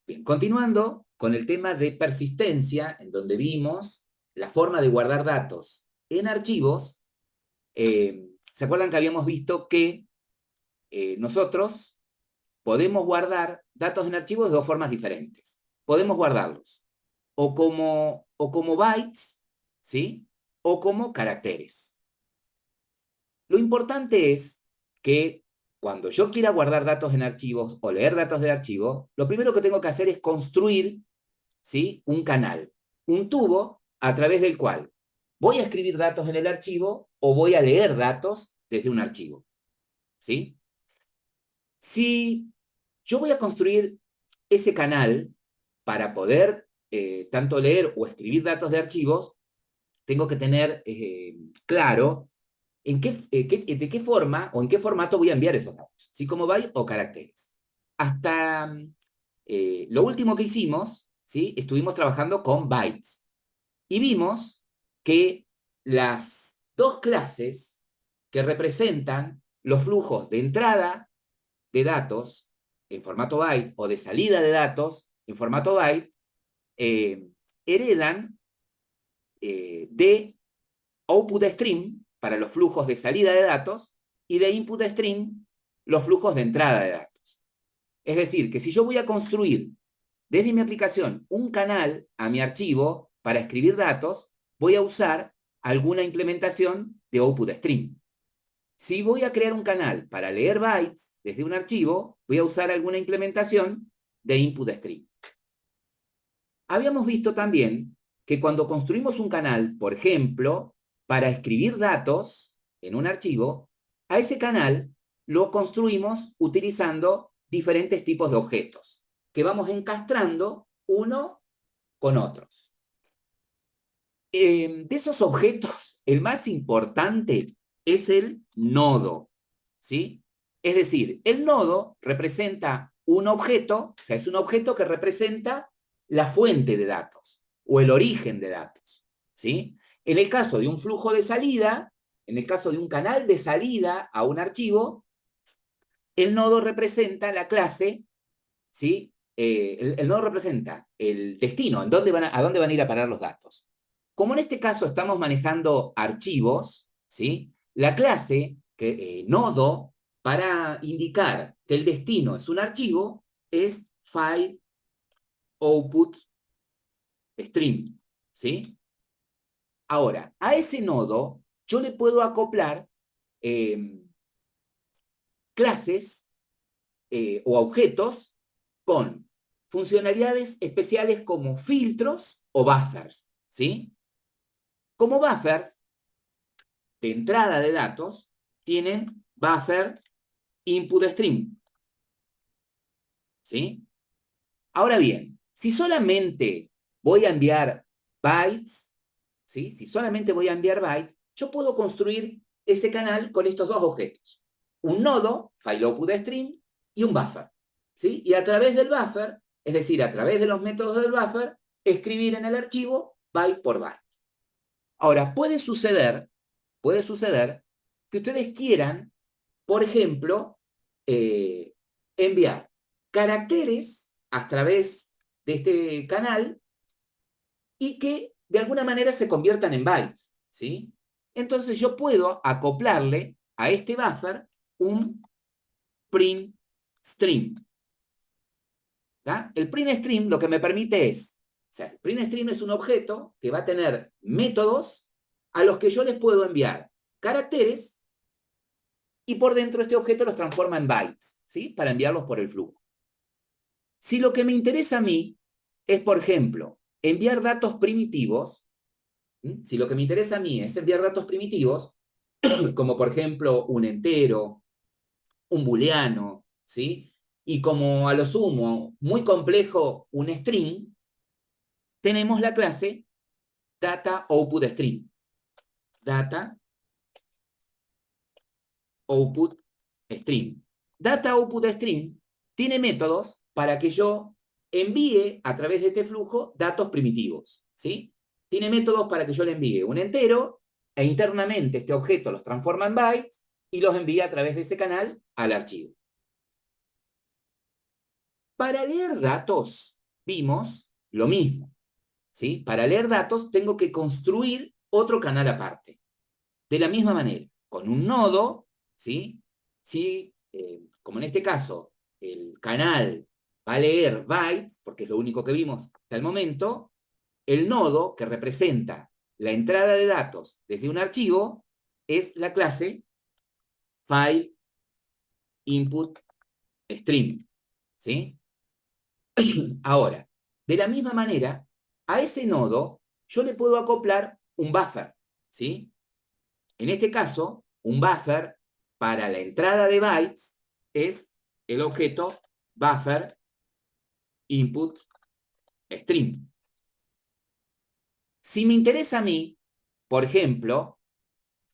Bien, continuando con el tema de persistencia, en donde vimos la forma de guardar datos en archivos, ¿se acuerdan que habíamos visto que nosotros podemos guardar datos en archivos de dos formas diferentes? Podemos guardarlos o como bytes, ¿sí? O como caracteres. Lo importante es que cuando yo quiera guardar datos en archivos o leer datos de archivo, lo primero que tengo que hacer es construir, ¿sí?, un canal, un tubo a través del cual voy a escribir datos en el archivo o voy a leer datos desde un archivo, ¿sí? Si yo voy a construir ese canal para poder tanto leer o escribir datos de archivos, tengo que tener claro de qué forma o en qué formato voy a enviar esos datos, ¿sí? Como bytes o caracteres. Hasta lo último que hicimos, ¿sí?, estuvimos trabajando con bytes y vimos que las dos clases que representan los flujos de entrada de datos en formato byte o de salida de datos en formato byte eh, heredan de output stream para los flujos de salida de datos y de input stream los flujos de entrada de datos. Es decir, que si yo voy a construir desde mi aplicación un canal a mi archivo para escribir datos, voy a usar alguna implementación de output stream. Si voy a crear un canal para leer bytes desde un archivo, voy a usar alguna implementación de input stream. Habíamos visto también que cuando construimos un canal, por ejemplo, para escribir datos en un archivo, a ese canal lo construimos utilizando diferentes tipos de objetos que vamos encastrando uno con otros. De esos objetos, el más importante es el nodo, ¿sí? Es decir, el nodo representa un objeto, o sea, es un objeto que representa la fuente de datos o el origen de datos, ¿sí? En el caso de un flujo de salida, en el caso de un canal de salida a un archivo, el nodo representa la clase, ¿sí? El nodo representa el destino, a dónde van a ir a parar los datos. Como en este caso estamos manejando archivos, ¿sí?, la clase nodo para indicar que el destino es un archivo es file output stream, ¿sí? Ahora, a ese nodo yo le puedo acoplar clases o objetos con funcionalidades especiales como filtros o buffers, ¿sí? Como buffers de entrada de datos, tienen buffer input stream, ¿sí? Ahora bien, si solamente voy a enviar bytes, ¿sí? Si solamente voy a enviar bytes, yo puedo construir ese canal con estos dos objetos. Un nodo, file output stream, y un buffer, ¿sí? Y a través del buffer, es decir, a través de los métodos del buffer, escribir en el archivo byte por byte. Ahora, puede suceder que ustedes quieran, por ejemplo, eh, enviar caracteres a través de este canal y que de alguna manera se conviertan en bytes, ¿sí? Entonces yo puedo acoplarle a este buffer un print stream. ¿tá? El print stream lo que me permite es, o sea, el print stream es un objeto que va a tener métodos a los que yo les puedo enviar caracteres y por dentro este objeto los transforma en bytes, ¿sí? Para enviarlos por el flujo. Si lo que me interesa a mí es, por ejemplo, enviar datos primitivos, si lo que me interesa a mí es enviar datos primitivos, como por ejemplo un entero, un booleano, ¿sí? Y como a lo sumo, muy complejo, un string, tenemos la clase data output string. Data output string. Data output string tiene métodos para que yo envíe a través de este flujo datos primitivos, ¿sí? Tiene métodos para que yo le envíe un entero e internamente este objeto los transforma en bytes y los envía a través de ese canal al archivo. Para leer datos, vimos lo mismo, ¿sí? Para leer datos tengo que construir otro canal aparte. De la misma manera, con un nodo, ¿sí? Si, como en este caso, el canal va a leer bytes, porque es lo único que vimos hasta el momento, el nodo que representa la entrada de datos desde un archivo es la clase file input stream, ¿sí? Ahora, de la misma manera, a ese nodo yo le puedo acoplar un buffer, ¿sí? En este caso, un buffer para la entrada de bytes es el objeto buffer input stream. Si me interesa a mí, por ejemplo,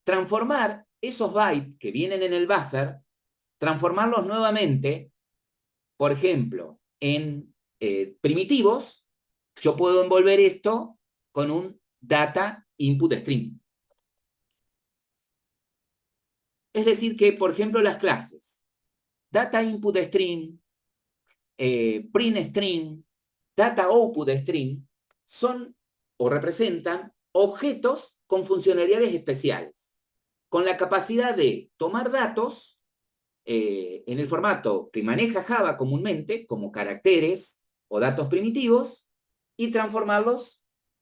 transformar esos bytes que vienen en el buffer, transformarlos nuevamente, por ejemplo, en primitivos, yo puedo envolver esto con un data input stream. Es decir que, por ejemplo, las clases data input stream, print string, data output string, son o representan objetos con funcionalidades especiales, con la capacidad de tomar datos en el formato que maneja Java comúnmente, como caracteres o datos primitivos, y transformarlos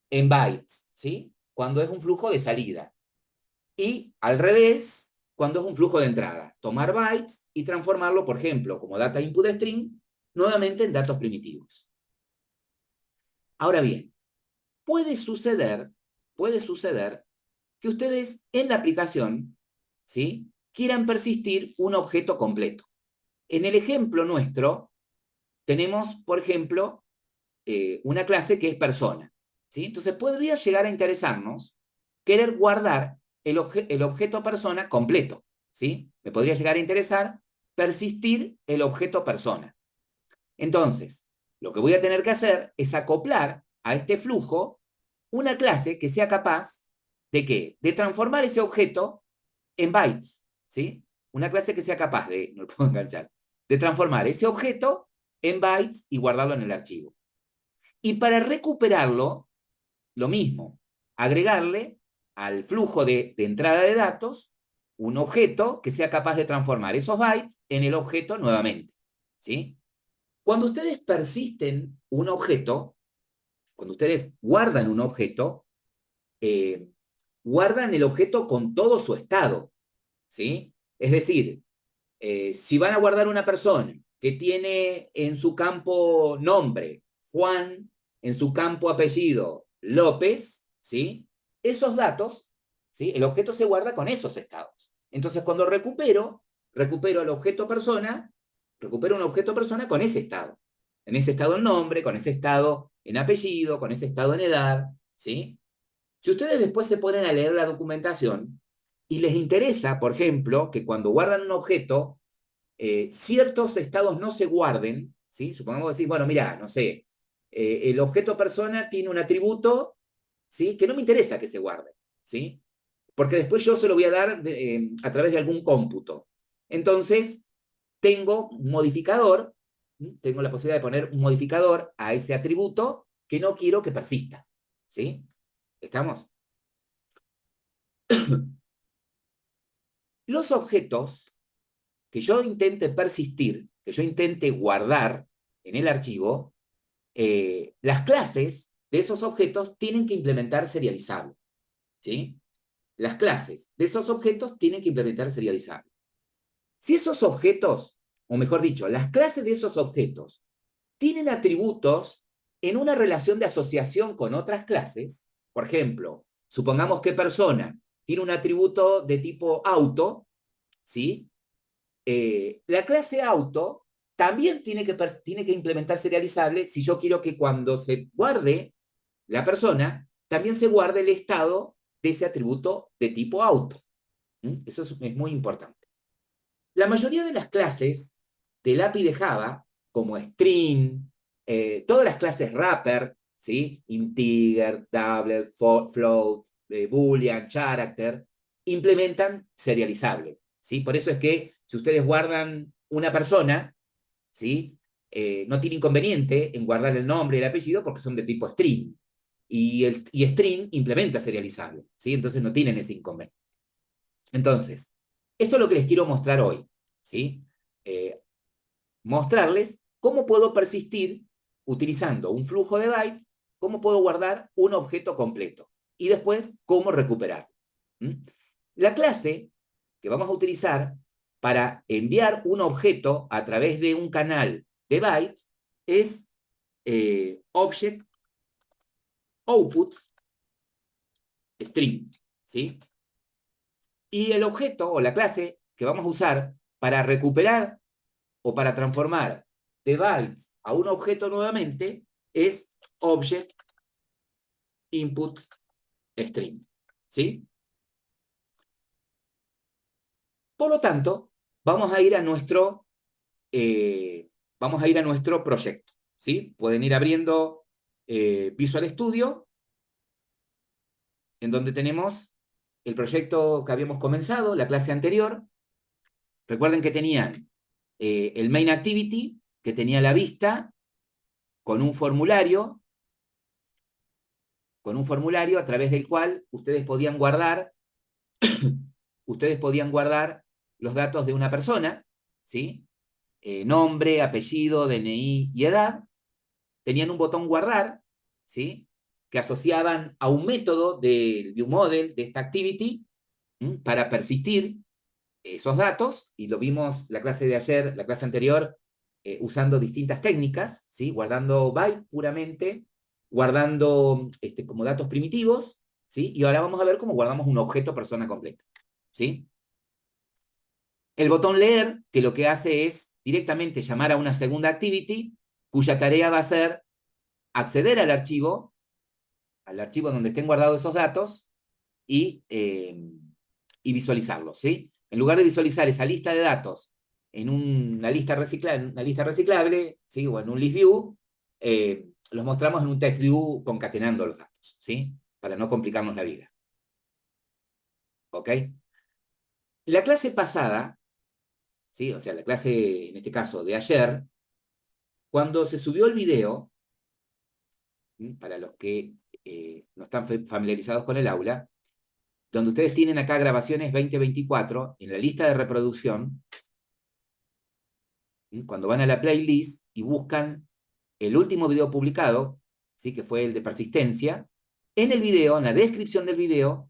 en bytes, ¿sí? Cuando es un flujo de salida. Y al revés, cuando es un flujo de entrada. Tomar bytes y transformarlo, por ejemplo, como data input string, nuevamente en datos primitivos. Ahora bien, puede suceder que ustedes en la aplicación, ¿sí? Quieran persistir un objeto completo. En el ejemplo nuestro, tenemos, por ejemplo, una clase que es persona, ¿sí? Entonces podría llegar a interesarnos querer guardar el objeto persona completo, ¿sí? Me podría llegar a interesar persistir el objeto persona. Entonces, lo que voy a tener que hacer es acoplar a este flujo una clase que sea capaz de ¿qué? De transformar ese objeto en bytes, ¿sí? Una clase que sea capaz de, no lo puedo enganchar, de transformar ese objeto en bytes y guardarlo en el archivo. Y para recuperarlo, lo mismo, agregarle al flujo de entrada de datos un objeto que sea capaz de transformar esos bytes en el objeto nuevamente, ¿sí? Cuando ustedes persisten un objeto, cuando ustedes guardan un objeto, eh, guardan el objeto con todo su estado, ¿sí? Es decir, si van a guardar una persona que tiene en su campo nombre Juan, en su campo apellido López, ¿sí? Esos datos, ¿sí? El objeto se guarda con esos estados. Entonces, cuando recupero el objeto persona, recupero un objeto persona con ese estado. En ese estado en nombre, con ese estado en apellido, con ese estado en edad, ¿sí? Si ustedes después se ponen a leer la documentación y les interesa, por ejemplo, que cuando guardan un objeto, ciertos estados no se guarden, ¿sí? Supongamos decir, bueno, mira, no sé, el objeto persona tiene un atributo, ¿sí? Que no me interesa que se guarde, ¿sí? Porque después yo se lo voy a dar a través de algún cómputo. Entonces, tengo un modificador, ¿sí? Tengo la posibilidad de poner un modificador a ese atributo que no quiero que persista, ¿sí? ¿Estamos? Los objetos que yo intente persistir, que yo intente guardar en el archivo, las clases de esos objetos tienen que implementar serializable, ¿sí? Las clases de esos objetos tienen que implementar serializable. Si esos objetos, o mejor dicho, las clases de esos objetos tienen atributos en una relación de asociación con otras clases, por ejemplo, supongamos que persona tiene un atributo de tipo auto, ¿sí? La clase auto también tiene que implementar serializable si yo quiero que cuando se guarde la persona, también se guarde el estado de ese atributo de tipo auto. Eso es muy importante. La mayoría de las clases del API de Java, como string, todas las clases wrapper, ¿sí? Integer, double, float, boolean, character, implementan serializable, ¿sí? Por eso es que si ustedes guardan una persona, ¿sí? no tiene inconveniente en guardar el nombre y el apellido porque son de tipo string. Y string implementa serializable, ¿sí? Entonces no tienen ese inconveniente. Entonces, esto es lo que les quiero mostrar hoy, ¿sí? Mostrarles cómo puedo persistir utilizando un flujo de bytes, cómo puedo guardar un objeto completo y después cómo recuperarlo. La clase que vamos a utilizar para enviar un objeto a través de un canal de bytes es object output string, ¿sí? Y el objeto o la clase que vamos a usar para recuperar o para transformar de bytes a un objeto nuevamente es object input string, ¿sí? Por lo tanto, vamos a ir a nuestro, proyecto, ¿sí? Pueden ir abriendo Visual Studio, en donde tenemos el proyecto que habíamos comenzado, la clase anterior. Recuerden que tenían el main activity, que tenía la vista con un formulario a través del cual ustedes podían guardar los datos de una persona, ¿sí? Nombre, apellido, DNI y edad. Tenían un botón guardar, ¿sí? Que asociaban a un método de un model de esta activity, para persistir esos datos, y lo vimos la clase de ayer, la clase anterior, usando distintas técnicas, ¿sí? Guardando byte puramente, guardando como datos primitivos, ¿sí? Y ahora vamos a ver cómo guardamos un objeto persona completa, ¿sí? El botón leer, que lo que hace es directamente llamar a una segunda activity, cuya tarea va a ser acceder al archivo donde estén guardados esos datos y visualizarlos, ¿sí? En lugar de visualizar esa lista de datos en una lista reciclable, ¿sí? O en un list view, los mostramos en un text view concatenando los datos, ¿sí? Para no complicarnos la vida. ¿Ok? La clase pasada, ¿sí? O sea, la clase, en este caso, de ayer, cuando se subió el video, para los que no están familiarizados con el aula, donde ustedes tienen acá grabaciones 2024, en la lista de reproducción, cuando van a la playlist y buscan el último video publicado, ¿sí? Que fue el de persistencia, en el video, en la descripción del video,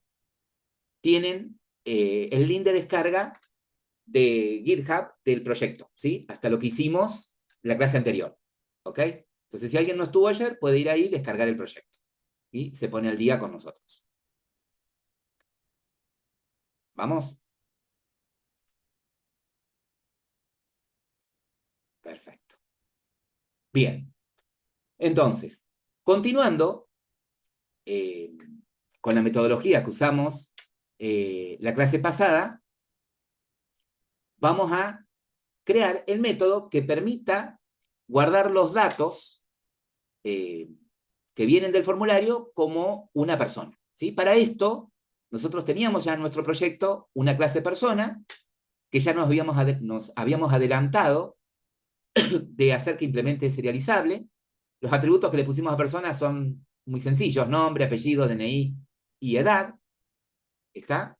tienen el link de descarga de GitHub del proyecto, ¿sí? Hasta lo que hicimos la clase anterior, ¿ok? Entonces, si alguien no estuvo ayer, puede ir ahí y descargar el proyecto, y se pone al día con nosotros. ¿Vamos? Perfecto. Bien. Entonces, continuando eh, con la metodología que usamos la clase pasada, vamos a crear el método que permita guardar los datos que vienen del formulario como una persona, ¿sí? Para esto, nosotros teníamos ya en nuestro proyecto una clase persona que ya nos habíamos adelantado de hacer que implemente serializable. Los atributos que le pusimos a persona son muy sencillos: nombre, apellido, DNI y edad. ¿Está?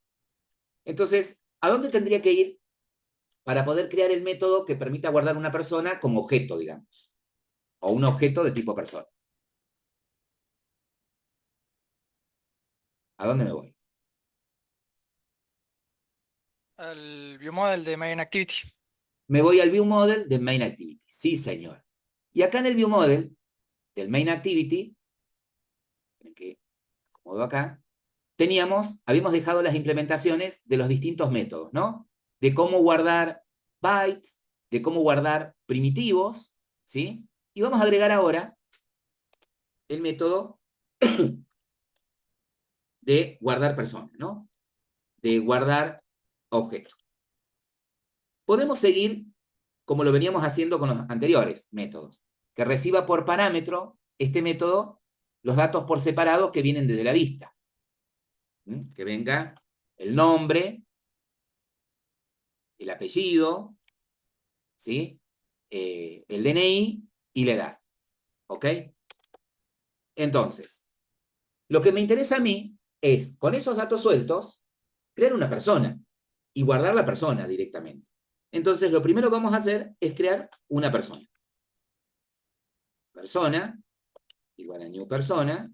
Entonces, ¿a dónde tendría que ir para poder crear el método que permita guardar una persona como objeto, digamos? O un objeto de tipo persona. ¿A dónde me voy? Al viewModel de Main Activity. Me voy al ViewModel del Main Activity. Sí, señor. Y acá en el ViewModel del Main Activity, que acomodo acá, habíamos dejado las implementaciones de los distintos métodos, ¿no? De cómo guardar bytes, de cómo guardar primitivos, ¿sí? Y vamos a agregar ahora el método de guardar personas, ¿no? De guardar objetos. Podemos seguir como lo veníamos haciendo con los anteriores métodos, que reciba por parámetro este método los datos por separado que vienen desde la vista. Que venga el nombre, el apellido, ¿sí? el DNI y la edad. ¿Ok? Entonces, lo que me interesa a mí es, con esos datos sueltos, crear una persona y guardar la persona directamente. Entonces, lo primero que vamos a hacer es crear una persona. Persona igual a new persona,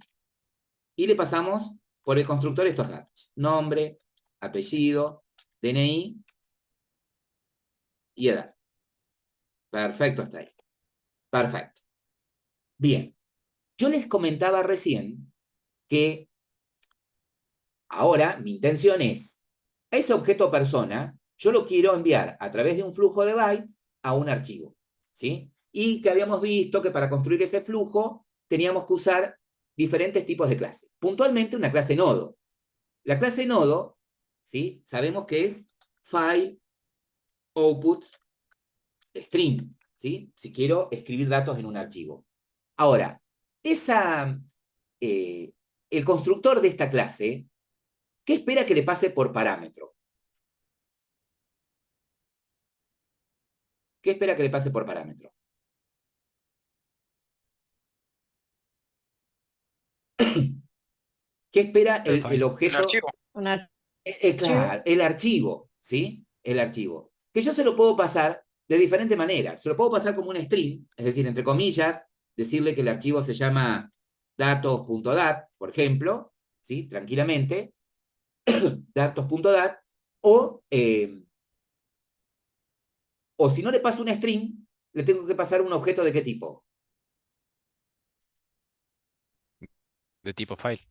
y le pasamos por el constructor estos datos. Nombre, apellido, DNI y edad. Perfecto, está ahí. Perfecto. Bien. Yo les comentaba recién que ahora mi intención es, a ese objeto persona, yo lo quiero enviar a través de un flujo de bytes a un archivo. ¿Sí? Y que habíamos visto que para construir ese flujo teníamos que usar diferentes tipos de clases. Puntualmente una clase nodo. La clase nodo, ¿sí? Sabemos que es file, output, string, ¿sí? Si quiero escribir datos en un archivo. Ahora, esa, eh, el constructor de esta clase, ¿qué espera que le pase por parámetro? ¿Qué espera que le pase por parámetro? ¿Qué espera El el file. El objeto? archivo. Un archivo. Claro, el archivo, ¿sí? El archivo. Que yo se lo puedo pasar de diferente manera. Se lo puedo pasar como un string, es decir, entre comillas, decirle que el archivo se llama datos.dat, por ejemplo, ¿sí? Tranquilamente, datos.dat, o si no le paso un string, le tengo que pasar un objeto de qué tipo? De tipo file.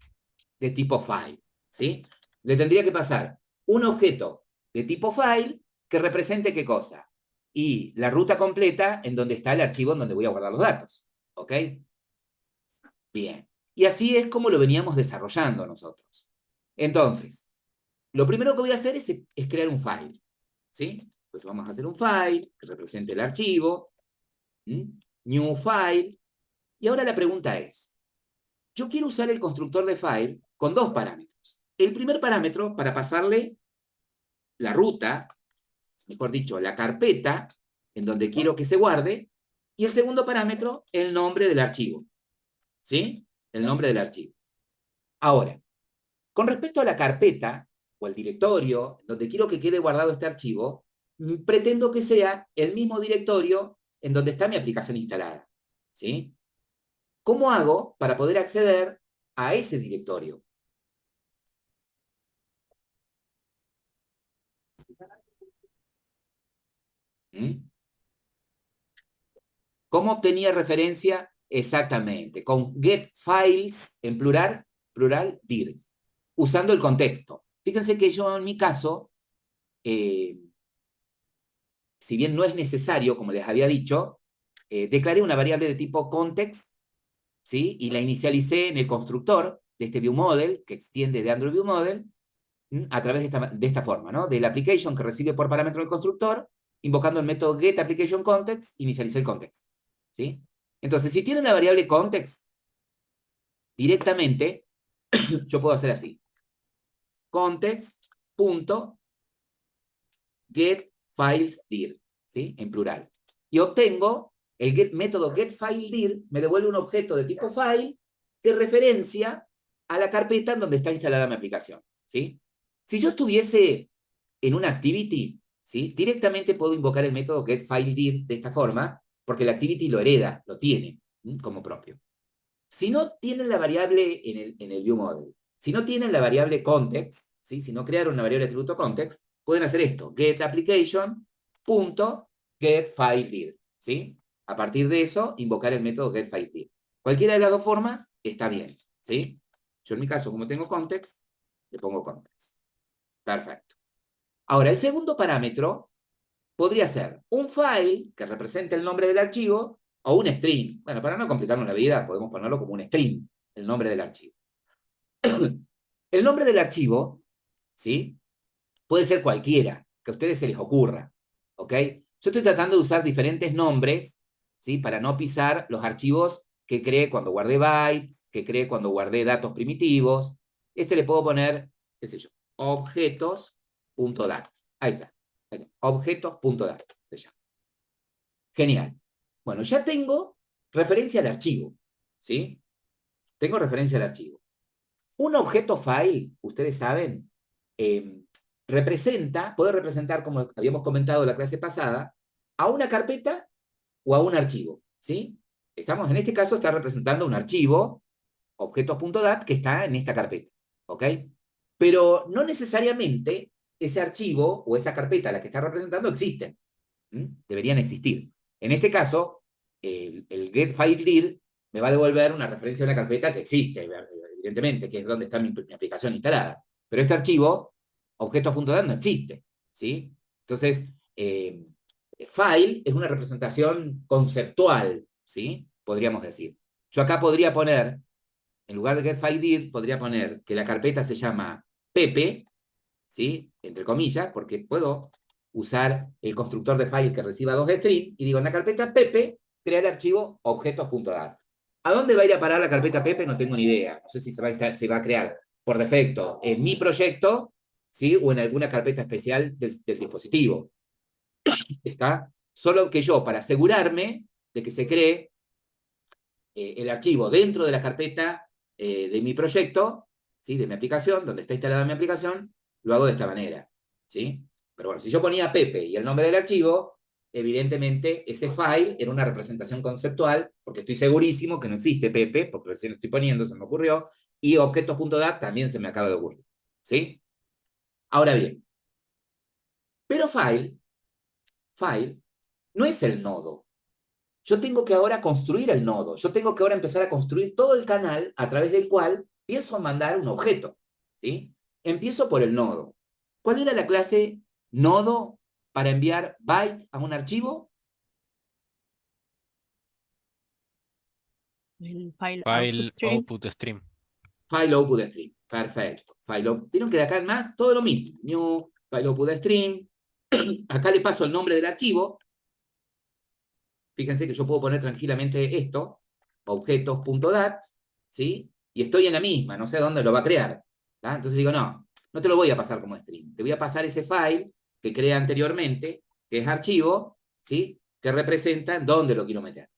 De tipo file, ¿sí? Le tendría que pasar un objeto de tipo file que represente qué cosa. Y la ruta completa en donde está el archivo en donde voy a guardar los datos. ¿Ok? Bien. Y así es como lo veníamos desarrollando nosotros. Entonces, lo primero que voy a hacer es crear un file. ¿Sí? Entonces vamos a hacer un file que represente el archivo. New file. Y ahora la pregunta es, yo quiero usar el constructor de file con dos parámetros. El primer parámetro para pasarle la ruta, mejor dicho, la carpeta en donde quiero que se guarde, y el segundo parámetro, el nombre del archivo. ¿Sí? El nombre del archivo. Ahora, con respecto a la carpeta o el directorio donde quiero que quede guardado este archivo, pretendo que sea el mismo directorio en donde está mi aplicación instalada. ¿Sí? ¿Cómo hago para poder acceder a ese directorio? ¿Mm? ¿Cómo obtenía referencia? Exactamente, con getFiles en plural dir, usando el contexto. Fíjense que yo en mi caso, si bien no es necesario, como les había dicho, declaré una variable de tipo context, ¿sí? Y la inicialicé en el constructor de este viewModel, que extiende de Android viewModel, a través de esta forma, ¿no? Del application que recibe por parámetro el constructor, invocando el método getApplicationContext, inicialicé el context. ¿Sí? Entonces, si tienen la variable context directamente, yo puedo hacer así. Context.getFilesDir, ¿sí? En plural. Y obtengo el método getFileDir, me devuelve un objeto de tipo file que referencia a la carpeta en donde está instalada mi aplicación, ¿sí? Si yo estuviese en una activity, ¿sí? Directamente puedo invocar el método getFileDir de esta forma, porque la activity lo hereda, lo tiene, como propio. Si no tienen la variable en el viewModel, si no tienen la variable context, ¿sí? Si no crearon una variable de atributo context, pueden hacer esto, getApplication.getFileDir, ¿sí? A partir de eso, invocar el método getFileDir. Cualquiera de las dos formas está bien, ¿sí? Yo en mi caso, como tengo context, le pongo context. Perfecto. Ahora, el segundo parámetro podría ser un file que represente el nombre del archivo o un string. Bueno, para no complicarnos la vida, podemos ponerlo como un string, el nombre del archivo. El nombre del archivo, ¿sí? Puede ser cualquiera, que a ustedes se les ocurra, ¿ok? Yo estoy tratando de usar diferentes nombres, ¿sí? Para no pisar los archivos que creé cuando guardé bytes, que creé cuando guardé datos primitivos. Este le puedo poner, qué sé yo, objetos.dat. Ahí está. Objetos.dat se llama. Genial. Bueno, ya tengo referencia al archivo, ¿sí? Tengo referencia al archivo. Un objeto file, ustedes saben, puede representar, como habíamos comentado en la clase pasada, a una carpeta o a un archivo, ¿sí? En este caso está representando un archivo, objetos.dat, que está en esta carpeta, ¿ok? Pero no necesariamente ese archivo o esa carpeta a la que está representando existen. Deberían existir. En este caso, el getFileDir me va a devolver una referencia a una carpeta que existe, evidentemente, que es donde está mi aplicación instalada. Pero este archivo, objetos.dat, no existe, ¿sí? Entonces, file es una representación conceptual, ¿sí? Podríamos decir. Yo acá podría poner, en lugar de getFileDir, podría poner que la carpeta se llama Pepe, ¿sí? Entre comillas, porque puedo usar el constructor de file que reciba 2 strings y digo, en la carpeta Pepe, crea el archivo objetos.dat. ¿A dónde va a ir a parar la carpeta Pepe? No tengo ni idea. No sé si se va a crear por defecto en mi proyecto, ¿sí? O en alguna carpeta especial del dispositivo. ¿Está? Solo que yo, para asegurarme de que se cree el archivo dentro de la carpeta de mi proyecto, ¿sí? De mi aplicación, donde está instalada mi aplicación, lo hago de esta manera, ¿sí? Pero bueno, si yo ponía Pepe y el nombre del archivo, evidentemente ese file era una representación conceptual, porque estoy segurísimo que no existe Pepe, porque recién lo estoy poniendo, se me ocurrió, y objetos.dat también se me acaba de ocurrir, ¿sí? Ahora bien, pero file no es el nodo. Yo tengo que ahora construir el nodo. Yo tengo que ahora empezar a construir todo el canal a través del cual empiezo a mandar un objeto, ¿sí? Empiezo por el nodo. ¿Cuál era la clase nodo para enviar byte a un archivo? El file File output stream. output stream. File output stream. Perfecto. Vieron que de acá en más todo lo mismo. New, file output stream. Acá le paso el nombre del archivo. Fíjense que yo puedo poner tranquilamente esto, objetos.dat, ¿sí? Y estoy en la misma, no sé dónde lo va a crear. ¿tá? Entonces digo, no te lo voy a pasar como string. Te voy a pasar ese file que creé anteriormente, que es archivo, ¿sí? Que representa dónde lo quiero meter.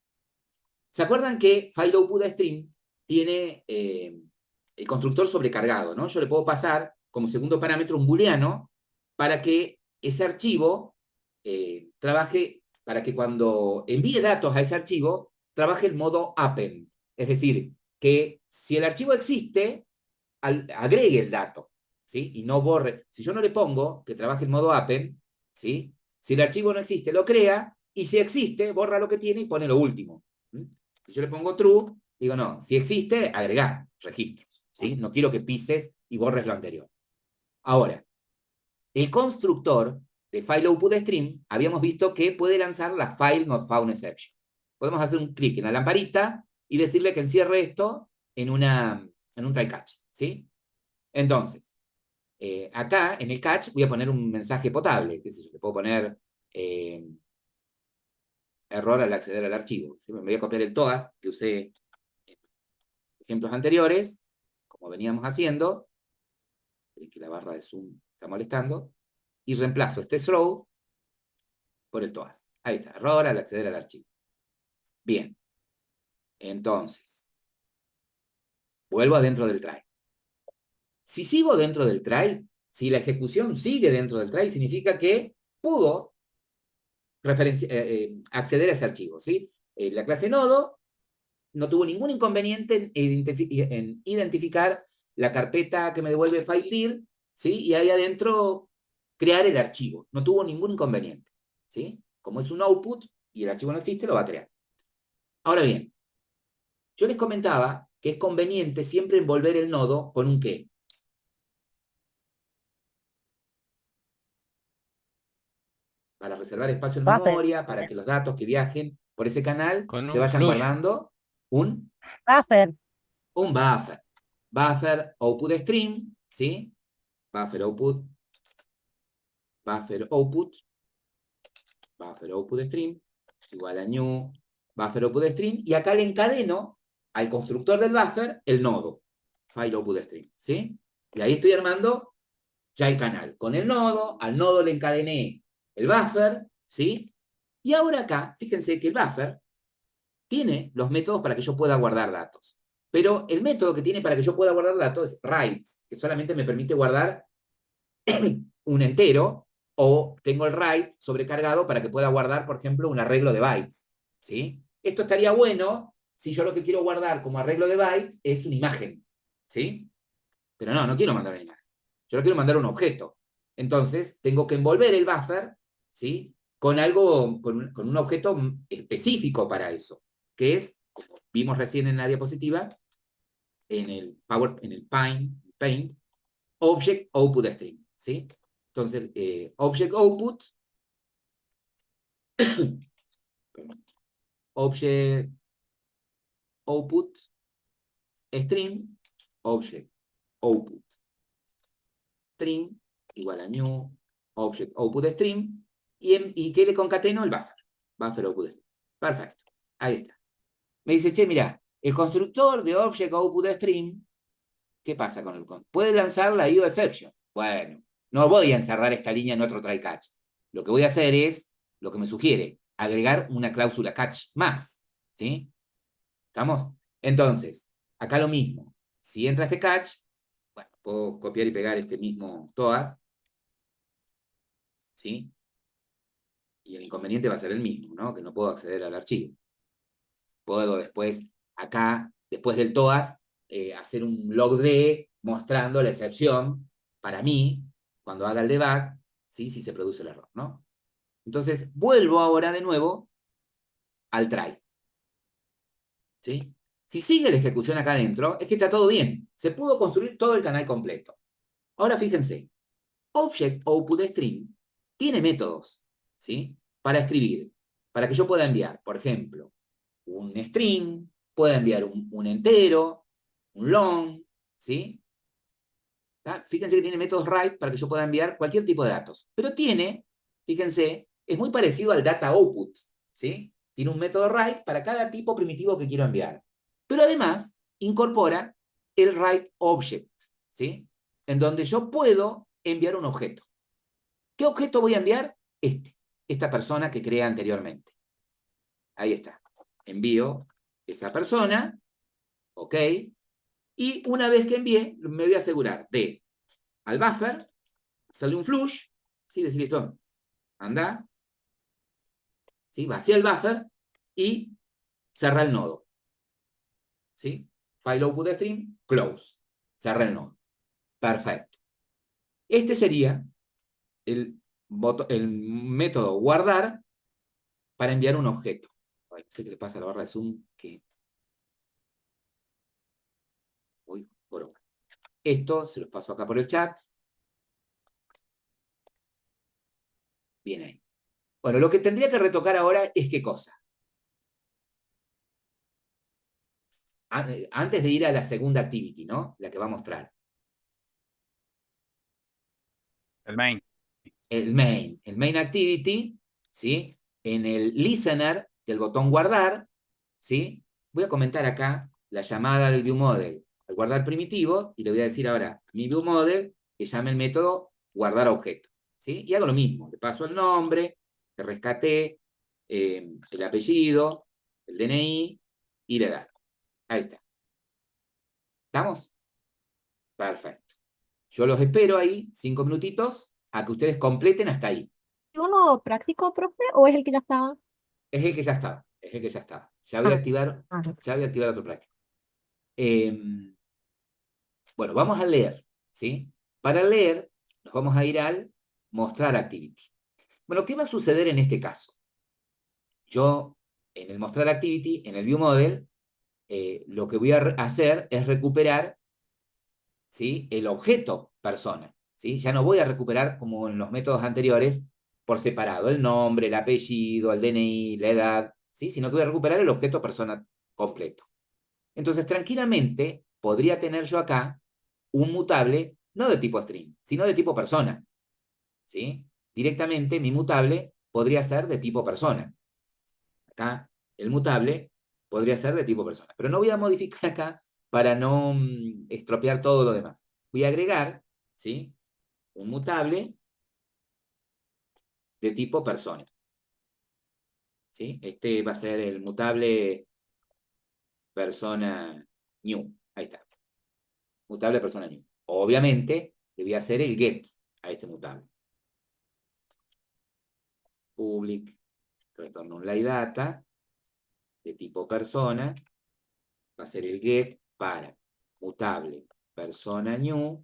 ¿Se acuerdan que file output stream tiene el constructor sobrecargado, ¿no? Yo le puedo pasar como segundo parámetro un booleano para que ese archivo trabaje, para que cuando envíe datos a ese archivo, trabaje el modo append. Es decir, que si el archivo existe, agregue el dato, ¿sí? Y no borre. Si yo no le pongo que trabaje el modo append, ¿sí? Si el archivo no existe, lo crea, y si existe, borra lo que tiene y pone lo último. Si yo le pongo true, digo, no, si existe, agregar registros, ¿sí? No quiero que pises y borres lo anterior. Ahora, el constructor de file output stream, habíamos visto que puede lanzar la file not found exception. Podemos hacer un clic en la lamparita y decirle que encierre esto en un try catch, ¿sí? Entonces, acá en el catch voy a poner un mensaje potable, que si yo le puedo poner error al acceder al archivo. ¿sí? Me voy a copiar el TOAS que usé en ejemplos anteriores, como veníamos haciendo, que la barra de zoom está molestando, y reemplazo este throw por el TOAS. Ahí está, error al acceder al archivo. Bien. Entonces, vuelvo adentro del try. Si sigo dentro del try, si la ejecución sigue dentro del try, significa que pudo acceder a ese archivo, ¿sí? La clase nodo no tuvo ningún inconveniente en identificar la carpeta que me devuelve FileDir, ¿sí? Y ahí adentro crear el archivo. No tuvo ningún inconveniente, ¿sí? Como es un output y el archivo no existe, lo va a crear. Ahora bien, yo les comentaba que es conveniente siempre envolver el nodo con un qué. Para reservar espacio en Buffer. memoria, para que los datos que viajen por ese canal Con se un vayan flush. guardando un Buffer. buffer. Buffer output stream, ¿sí? Buffer output stream, igual a new buffer output stream, y acá le encadeno al constructor del buffer el nodo, file output stream, ¿sí? Y ahí estoy armando ya el canal. Con el nodo, al nodo le encadené el buffer, ¿sí? Y ahora acá, fíjense que el buffer tiene los métodos para que yo pueda guardar datos. Pero el método que tiene para que yo pueda guardar datos es write, que solamente me permite guardar un entero, o tengo el write sobrecargado para que pueda guardar, por ejemplo, un arreglo de bytes. ¿Sí? Esto estaría bueno si yo lo que quiero guardar como arreglo de bytes es una imagen. ¿Sí? Pero no, no quiero mandar una imagen. Yo lo quiero mandar un objeto. Entonces, tengo que envolver el buffer, ¿sí? Con algo, con un objeto específico para eso, que es, como vimos recién en la diapositiva, en el Paint, Object Output Stream, ¿sí? Entonces, Object Output, Object Output Stream, Object Output Stream, igual a New Object Output Stream, y que le concateno el buffer. Buffer Output Stream. Perfecto. Ahí está. Me dice, che, mira, el constructor de Object Output Stream, ¿qué pasa con el puede lanzar la IO exception? Bueno, no voy a encerrar esta línea en otro try catch. Lo que voy a hacer es, lo que me sugiere, agregar una cláusula catch más. ¿Sí? ¿Estamos? Entonces, acá lo mismo. Si entra este catch, bueno, puedo copiar y pegar este mismo todas. ¿Sí? Y el inconveniente va a ser el mismo, ¿no? Que no puedo acceder al archivo. Puedo después, acá, después del todas, hacer un logd mostrando la excepción para mí, cuando haga el debug, ¿sí? Si se produce el error, ¿no? Entonces, vuelvo ahora de nuevo al try. ¿Sí? Si sigue la ejecución acá adentro, es que está todo bien. Se pudo construir todo el canal completo. Ahora fíjense, Object Output Stream tiene métodos, ¿sí? Para escribir, para que yo pueda enviar, por ejemplo, un string, pueda enviar un entero, un long, ¿sí? ¿Tá? Fíjense que tiene métodos write para que yo pueda enviar cualquier tipo de datos. Pero tiene, fíjense, es muy parecido al data output, ¿sí? Tiene un método write para cada tipo primitivo que quiero enviar. Pero además incorpora el write object, ¿sí? En donde yo puedo enviar un objeto. ¿Qué objeto voy a enviar? Esta persona que creé anteriormente. Ahí está. Envío esa persona, ¿ok? Y una vez que envié, me voy a asegurar de al buffer, hacerle un flush, ¿sí? Decir esto, anda, ¿sí? Vacía el buffer y cerra el nodo, ¿sí? File output stream, close, cerra el nodo. Perfecto. Este sería el método guardar para enviar un objeto. Ay, no sé qué le pasa a la barra de zoom, que... Uy, por... Esto se los paso acá por el chat. Bien ahí. Bueno, lo que tendría que retocar ahora es qué cosa. Antes de ir a la segunda activity, ¿no? La que va a mostrar. El main. El main activity, ¿sí? En el listener del botón guardar, ¿sí? Voy a comentar acá la llamada del viewModel al guardar primitivo, y le voy a decir ahora mi viewModel que llame el método guardar objeto, ¿sí? Y hago lo mismo, le paso el nombre, le rescaté, el apellido, el DNI y la edad. Ahí está. ¿Estamos? Perfecto. Yo los espero ahí, 5 minutitos, a que ustedes completen hasta ahí. ¿Uno práctico, profe, o es el que ya estaba? Es el que ya estaba, es el que ya estaba. Ah, Ya voy a activar otro práctico. Bueno, vamos a leer, ¿sí? Para leer, nos vamos a ir al mostrar activity. Bueno, ¿qué va a suceder en este caso? Yo, en el mostrar activity, en el viewModel, lo que voy a hacer es recuperar, ¿sí? El objeto persona, ¿sí? Ya no voy a recuperar, como en los métodos anteriores, por separado, el nombre, el apellido, el DNI, la edad, ¿sí? Sino que voy a recuperar el objeto persona completo. Entonces, tranquilamente, podría tener yo acá un mutable no de tipo string, sino de tipo persona, ¿sí? Directamente mi mutable podría ser de tipo persona. Acá el mutable podría ser de tipo persona. Pero no voy a modificar acá para no estropear todo lo demás. Voy a agregar, ¿sí? Un mutable de tipo persona. ¿sí? Este va a ser el mutable persona new. Ahí está. Mutable persona new. Obviamente, le voy a hacer el get a este mutable. Public, retorno un data de tipo persona. Va a ser el get para mutable persona new.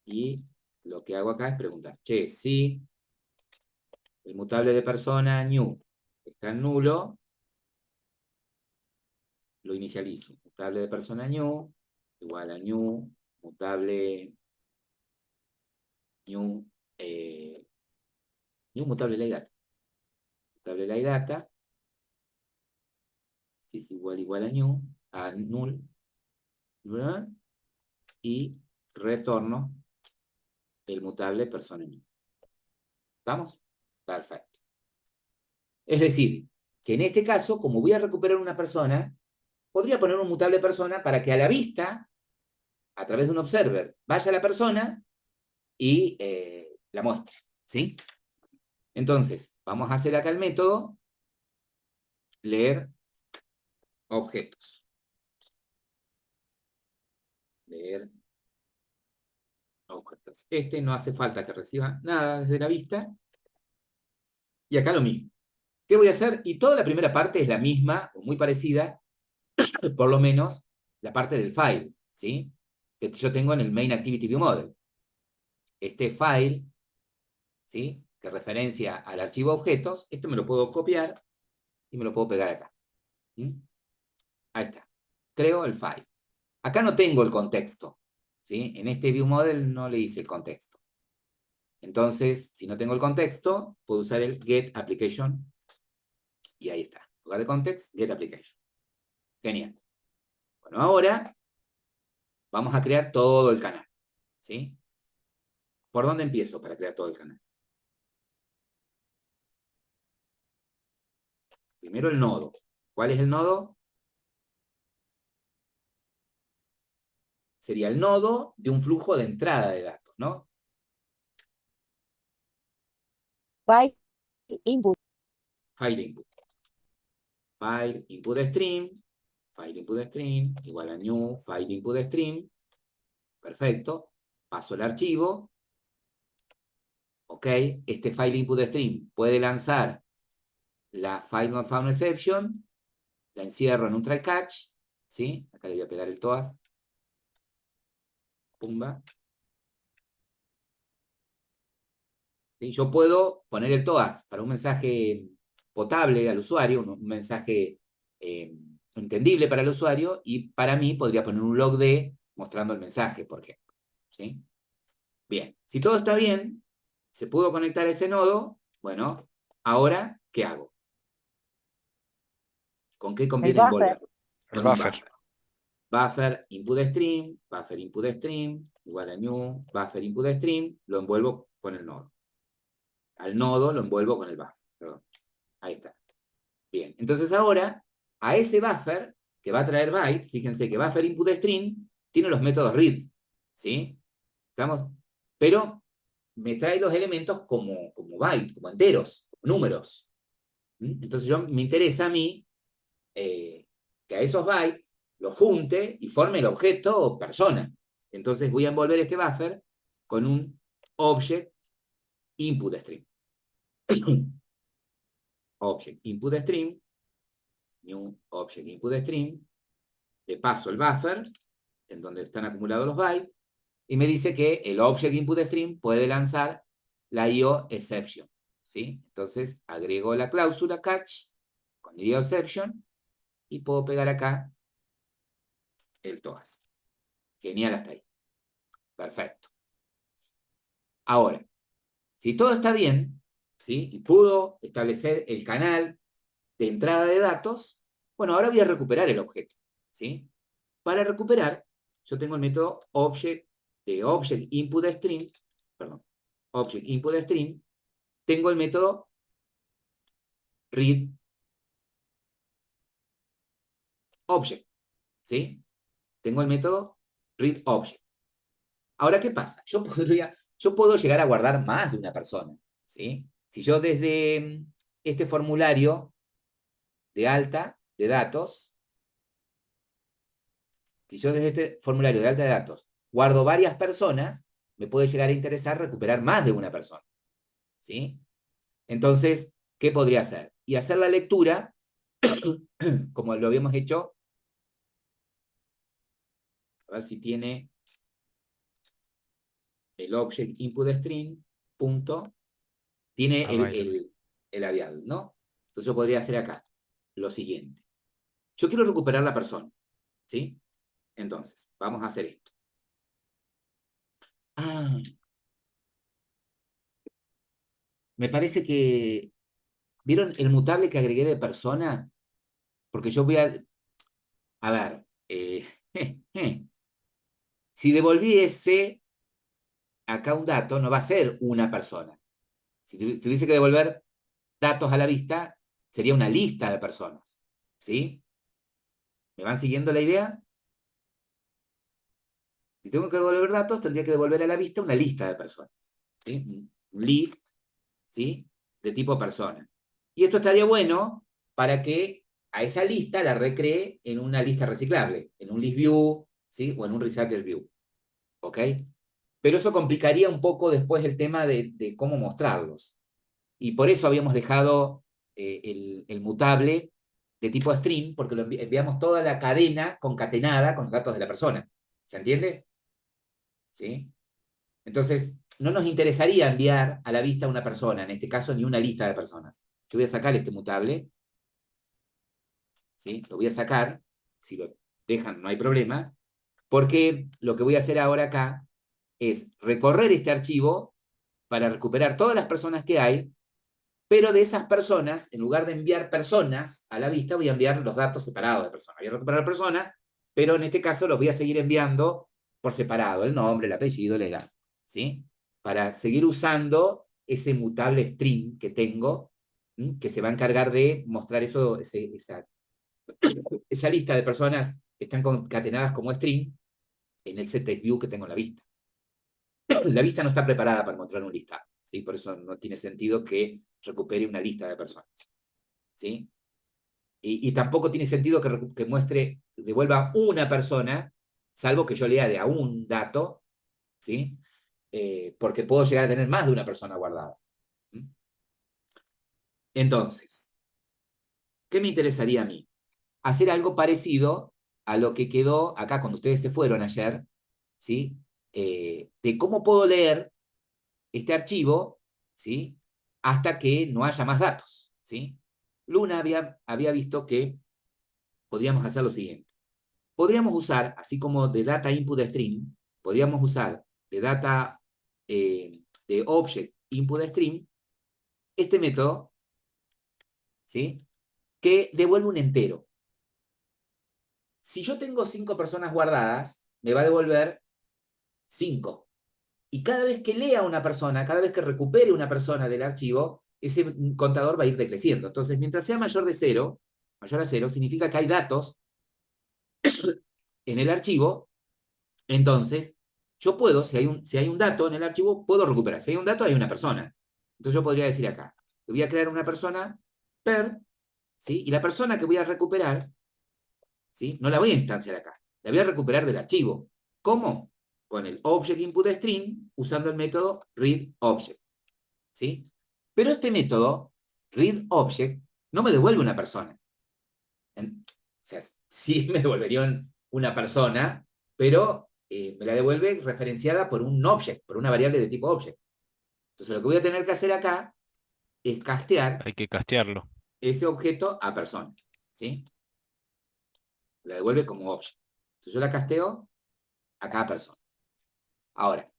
Y lo que hago acá es preguntar, che, si el mutable de persona new está en nulo, lo inicializo. Mutable de persona new igual a new, mutable new, new mutable data. Mutable data, si es igual a new, a null, ¿verdad? Y retorno el mutable persona new. ¿Vamos? Perfecto. Es decir, que en este caso, como voy a recuperar una persona, podría poner un mutable persona para que a la vista, a través de un observer, vaya la persona y la muestre, ¿sí? Entonces, vamos a hacer acá el método leer objetos. Leer objetos. Este no hace falta que reciba nada desde la vista. Y acá lo mismo. ¿Qué voy a hacer? Y toda la primera parte es la misma, o muy parecida, por lo menos la parte del file, ¿sí? Que yo tengo en el Main Activity View Model. Este file, ¿sí? Que referencia al archivo objetos, esto me lo puedo copiar y me lo puedo pegar acá. ¿Sí? Ahí está. Creo el file. Acá no tengo el contexto, ¿sí? En este View Model no le hice el contexto. Entonces, si no tengo el contexto, puedo usar el Get Application. Y ahí está. En lugar de context, Get Application. Genial. Bueno, ahora vamos a crear todo el canal, ¿sí? ¿Por dónde empiezo para crear todo el canal? Primero el nodo. ¿Cuál es el nodo? Sería el nodo de un flujo de entrada de datos, ¿no? File input. File input. File input stream. File input stream igual a new file input stream. Perfecto. Paso el archivo. Ok. Este file input stream puede lanzar la file not found exception. La encierro en un try catch. ¿Sí? Acá le voy a pegar el toas. Pumba. ¿Sí? Yo puedo poner el TOAS para un mensaje potable al usuario, un mensaje entendible para el usuario, y para mí podría poner un logd mostrando el mensaje, por ejemplo. ¿Sí? Bien, si todo está bien, se pudo conectar a ese nodo, bueno, ahora, ¿qué hago? ¿Con qué conviene buffer. envolver? El Con un buffer. Buffer input stream, igual a new, buffer input stream, lo envuelvo con el nodo. Al nodo lo envuelvo con el buffer. Perdón. Ahí está. Bien, entonces ahora, a ese buffer que va a traer byte, fíjense que buffer input string tiene los métodos read, ¿sí? ¿Estamos? Pero me trae los elementos como byte, como enteros, como números. Entonces me interesa a mí que a esos bytes los junte y forme el objeto persona. Entonces voy a envolver este buffer con un object input string. Object input string, new object input string, le paso el buffer, en donde están acumulados los bytes, y me dice que el object input string puede lanzar la IO exception, ¿sí? Entonces agrego la cláusula catch con IO exception y puedo pegar acá el TOAS. Genial hasta ahí. Perfecto. Ahora, si todo está bien, ¿sí? Y pudo establecer el canal de entrada de datos, bueno, ahora voy a recuperar el objeto, ¿sí? Para recuperar, yo tengo el método object input stream, perdón, object input stream, tengo el método read object, ¿sí? Tengo el método read object. Ahora, ¿qué pasa? Yo puedo llegar a guardar más de una persona, ¿sí? Si yo desde este formulario de alta de datos, si yo desde este formulario de alta de datos guardo varias personas, me puede llegar a interesar recuperar más de una persona, ¿sí? Entonces, ¿qué podría hacer? Y hacer la lectura, como lo habíamos hecho, a ver si tiene el object input string, punto, tiene el labial, ¿no? Entonces yo podría hacer acá lo siguiente. Yo quiero recuperar la persona, ¿sí? Entonces, vamos a hacer esto. Ah, me parece que... ¿Vieron el mutable que agregué de persona? Porque yo voy a... A ver, si devolviese acá un dato, no va a ser una persona. Si tuviese que devolver datos a la vista, sería una lista de personas, ¿sí? ¿Me van siguiendo la idea? Si tengo que devolver datos, tendría que devolver a la vista una lista de personas, ¿sí? Un list, ¿sí? De tipo persona. Y esto estaría bueno para que a esa lista la recree en una lista reciclable, en un list view, ¿sí? O en un recycle view, ¿ok? Pero eso complicaría un poco después el tema de cómo mostrarlos. Y por eso habíamos dejado el mutable de tipo string, porque lo enviamos toda la cadena concatenada con los datos de la persona. ¿Se entiende? ¿Sí? Entonces, no nos interesaría enviar a la vista a una persona, en este caso ni una lista de personas. Yo voy a sacar este mutable, ¿sí? Lo voy a sacar, si lo dejan no hay problema, porque lo que voy a hacer ahora acá es recorrer este archivo para recuperar todas las personas que hay, pero de esas personas, en lugar de enviar personas a la vista, voy a enviar los datos separados de personas. Voy a recuperar personas, pero en este caso los voy a seguir enviando por separado, el nombre, el apellido, la edad, ¿sí? Para seguir usando ese mutable string que tengo, ¿sí? Que se va a encargar de mostrar eso, esa lista de personas que están concatenadas como string en el setTextView que tengo en la vista. La vista no está preparada para mostrar un listado, ¿sí? Por eso no tiene sentido que recupere una lista de personas, ¿sí? Y tampoco tiene sentido que muestre, devuelva una persona, salvo que yo lea de a un dato, ¿sí? Porque puedo llegar a tener más de una persona guardada. ¿Mm? Entonces, ¿qué me interesaría a mí? Hacer algo parecido a lo que quedó acá cuando ustedes se fueron ayer, ¿sí? De cómo puedo leer este archivo, ¿sí? Hasta que no haya más datos, ¿sí? Luna había visto que podríamos hacer lo siguiente. Podríamos usar, así como de data input string, podríamos usar de data de object input string, este método, ¿sí? Que devuelve un entero. Si yo tengo 5 personas guardadas, me va a devolver 5. Y cada vez que lea una persona, cada vez que recupere una persona del archivo, ese contador va a ir decreciendo. Entonces, mientras sea mayor a 0, significa que hay datos en el archivo. Entonces, yo puedo, si hay un dato en el archivo, puedo recuperar. Si hay un dato, hay una persona. Entonces yo podría decir acá, voy a crear una persona per, ¿sí? Y la persona que voy a recuperar, ¿sí? No la voy a instanciar acá, la voy a recuperar del archivo. ¿Cómo? Con el object input string, usando el método readObject, ¿sí? Pero este método, readObject, no me devuelve una persona. O sea, sí me devolvería una persona, pero me la devuelve referenciada por un object, por una variable de tipo object. Entonces lo que voy a tener que hacer acá es castear Hay que castearlo. ese objeto a persona, ¿sí? La devuelve como object. Entonces yo la casteo a cada persona. Ahora,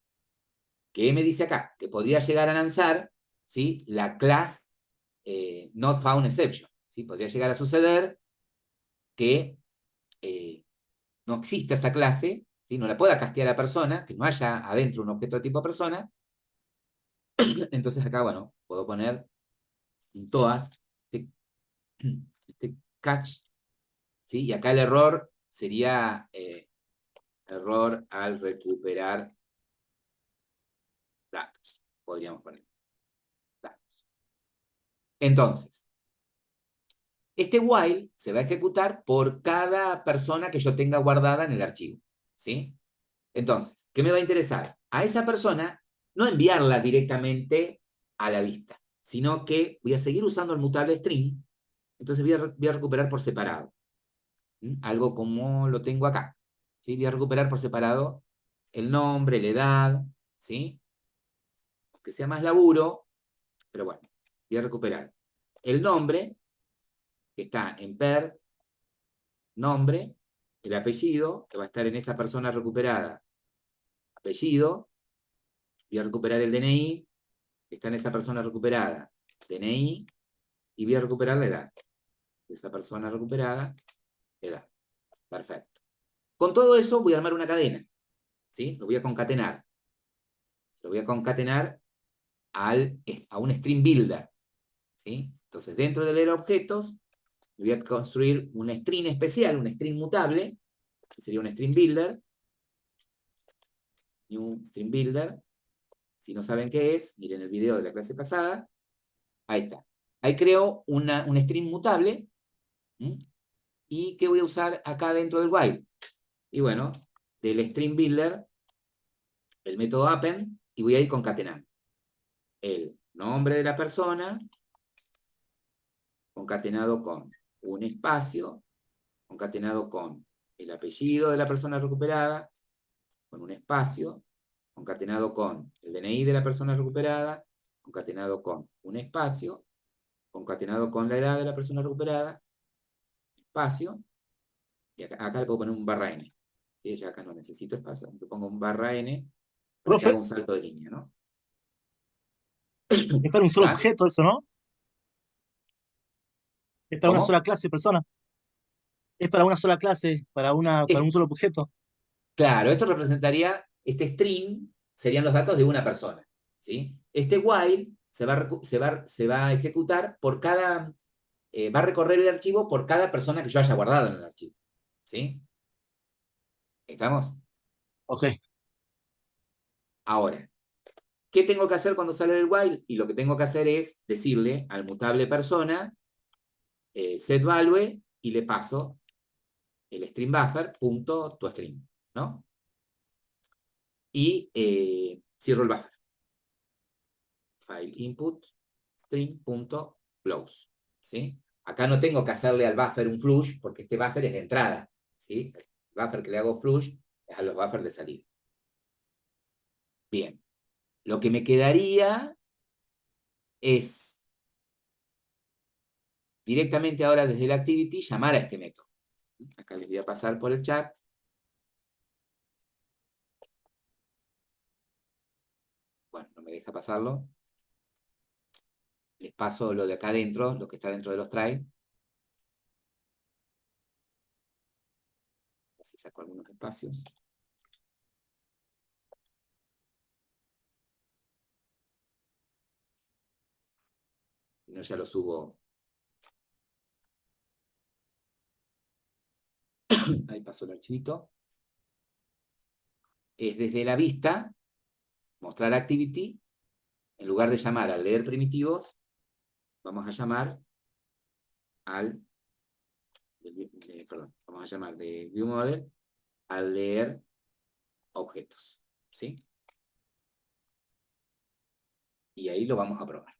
¿qué me dice acá? Que podría llegar a lanzar, ¿sí? La class not found exception, ¿sí? Podría llegar a suceder que no exista esa clase, ¿sí? No la pueda castear a persona, que no haya adentro un objeto de tipo persona. Entonces acá, bueno, puedo poner en todas este catch, ¿sí? Y acá el error sería error al recuperar datos. Podríamos poner datos. Entonces, este while se va a ejecutar por cada persona que yo tenga guardada en el archivo, ¿sí? Entonces, ¿qué me va a interesar? A esa persona no enviarla directamente a la vista, sino que voy a seguir usando el mutable string, entonces voy a recuperar por separado. Algo como lo tengo acá, ¿sí? Voy a recuperar por separado el nombre, la edad, ¿sí? Que sea más laburo, pero bueno, voy a recuperar el nombre, que está en per, nombre, el apellido, que va a estar en esa persona recuperada, apellido, voy a recuperar el DNI, que está en esa persona recuperada, DNI, y voy a recuperar la edad de esa persona recuperada, edad. Perfecto. Con todo eso voy a armar una cadena, ¿sí? Lo voy a concatenar. Lo voy a concatenar a un string builder, ¿sí? Entonces, dentro de leer objetos, voy a construir un string especial, un string mutable, que sería un string builder, y un string builder. Si no saben qué es, miren el video de la clase pasada. Ahí está. Ahí creo un string mutable. ¿Y qué voy a usar acá dentro del while? Y bueno, del string builder, el método append, y voy a ir concatenando el nombre de la persona, concatenado con un espacio, concatenado con el apellido de la persona recuperada, con un espacio, concatenado con el DNI de la persona recuperada, concatenado con un espacio, concatenado con la edad de la persona recuperada, espacio, y acá le puedo poner un barra n. ¿Sí? Ya acá no necesito espacio, le pongo un barra n para que Profe, haga un salto de línea, ¿no? es para un solo ¿Ah? objeto eso, ¿no? Es para una sola ¿Cómo? clase, persona. Es para una sola clase, para Es- un solo objeto. claro, esto representaría, este string serían los datos de una persona, ¿sí? Este while se va a ejecutar por cada, va a recorrer el archivo por cada persona que yo haya guardado en el archivo, ¿sí? ¿Estamos? Ok. Ahora, ¿qué tengo que hacer cuando sale del while? Y lo que tengo que hacer es decirle al mutable persona, setValue, y le paso el string buffer punto toString, ¿no? Y cierro el buffer. File input string.close, ¿sí? Acá no tengo que hacerle al buffer un flush, porque este buffer es de entrada, ¿sí? El buffer que le hago flush es a los buffers de salida. Bien. Lo que me quedaría es directamente ahora desde el activity llamar a este método. Acá les voy a pasar por el chat. Bueno, no me deja pasarlo. Les paso lo de acá adentro, lo que está dentro de los try. Así saco algunos espacios. Si no, ya lo subo. Ahí pasó el archivito. Es desde la vista, mostrar activity, en lugar de llamar al leer primitivos, vamos a llamar al, perdón, vamos a llamar de viewModel al leer objetos, ¿sí? Y ahí lo vamos a probar.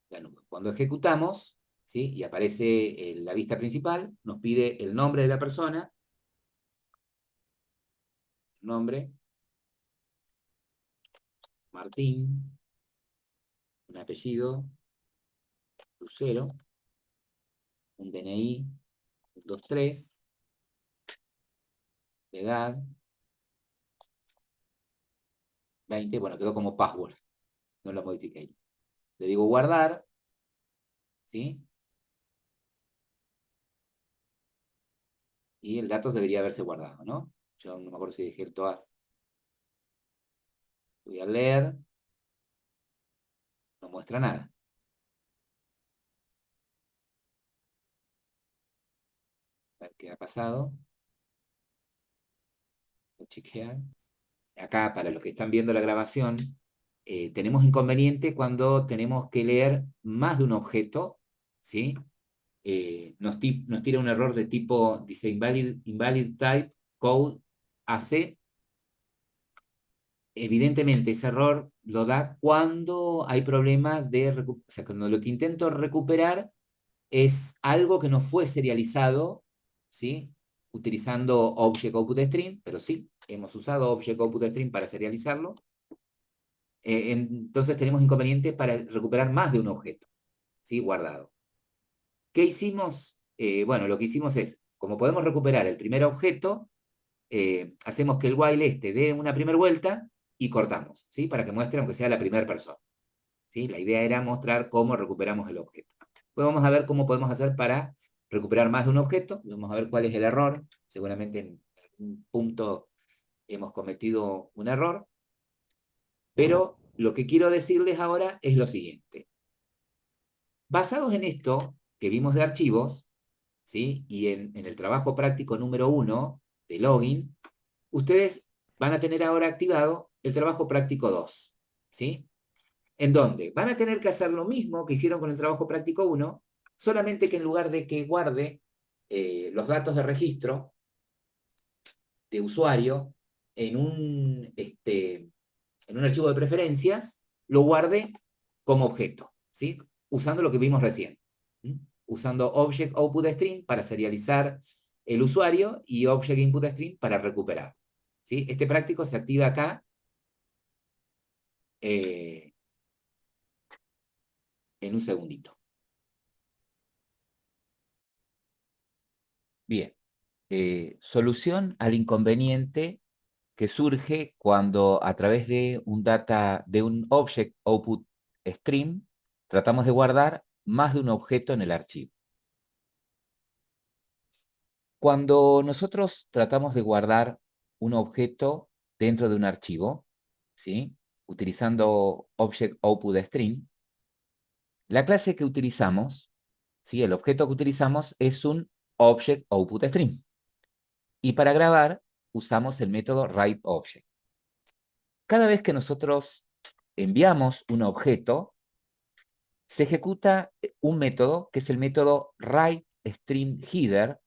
La nube. Cuando ejecutamos, ¿sí? Y aparece la vista principal, nos pide el nombre de la persona, nombre, Martín, un apellido, Lucero, un DNI, 23, edad, 20, bueno, quedó como password, no lo modifiqué. Le digo guardar, ¿sí? Y el dato debería haberse guardado, ¿no? Yo no me acuerdo si dejé todas. Voy a leer, no muestra nada. A ver qué ha pasado. Voy a chequear. Acá, para los que están viendo la grabación, tenemos inconveniente cuando tenemos que leer más de un objeto, ¿sí? Nos tira un error de tipo, dice invalid type code AC. Evidentemente ese error lo da cuando hay problema o sea, cuando lo que intento recuperar es algo que no fue serializado, ¿sí? Utilizando Object Output Stream, pero sí, hemos usado Object Output Stream para serializarlo. Entonces tenemos inconvenientes para recuperar más de un objeto, ¿sí? Guardado. ¿Qué hicimos? Bueno, lo que hicimos es, como podemos recuperar el primer objeto, hacemos que el while dé una primera vuelta y cortamos, ¿sí? Para que muestre aunque sea la primera persona, ¿sí? La idea era mostrar cómo recuperamos el objeto. Pues vamos a ver cómo podemos hacer para recuperar más de un objeto. Vamos a ver cuál es el error. Seguramente en algún punto hemos cometido un error. Pero lo que quiero decirles ahora es lo siguiente. Basados en esto que vimos de archivos, ¿sí? Y en el trabajo práctico número 1 de login, ustedes van a tener ahora activado el trabajo práctico 2, ¿sí? En donde van a tener que hacer lo mismo que hicieron con el trabajo práctico 1, solamente que en lugar de que guarde los datos de registro de usuario en un archivo de preferencias, lo guarde como objeto, ¿sí? Usando lo que vimos recién. ¿Sí? Usando Object Output Stream para serializar el usuario y Object Input Stream para recuperar. ¿Sí? Este práctico se activa acá en un segundito. Bien. Solución al inconveniente que surge cuando a través de un Object Output Stream tratamos de guardar más de un objeto en el archivo. Cuando nosotros tratamos de guardar un objeto dentro de un archivo, ¿sí? Utilizando Object Output Stream, la clase que utilizamos, ¿sí? El objeto que utilizamos es un Object Output Stream. Y para grabar usamos el método writeObject. Cada vez que nosotros enviamos un objeto, se ejecuta un método que es el método writeStreamHeader,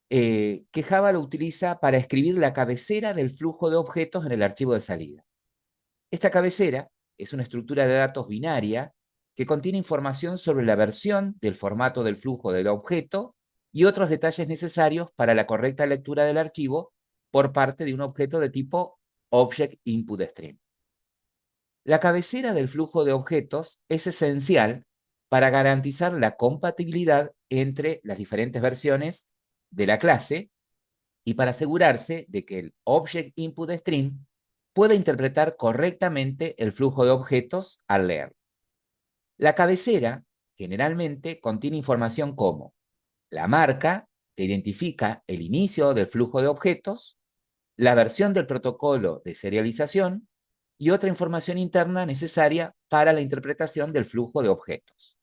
que Java lo utiliza para escribir la cabecera del flujo de objetos en el archivo de salida. Esta cabecera es una estructura de datos binaria que contiene información sobre la versión del formato del flujo del objeto y otros detalles necesarios para la correcta lectura del archivo por parte de un objeto de tipo Object Input Stream. La cabecera del flujo de objetos es esencial para garantizar la compatibilidad entre las diferentes versiones de la clase y para asegurarse de que el Object Input Stream pueda interpretar correctamente el flujo de objetos al leer. La cabecera generalmente contiene información como la marca que identifica el inicio del flujo de objetos, la versión del protocolo de serialización y otra información interna necesaria para la interpretación del flujo de objetos.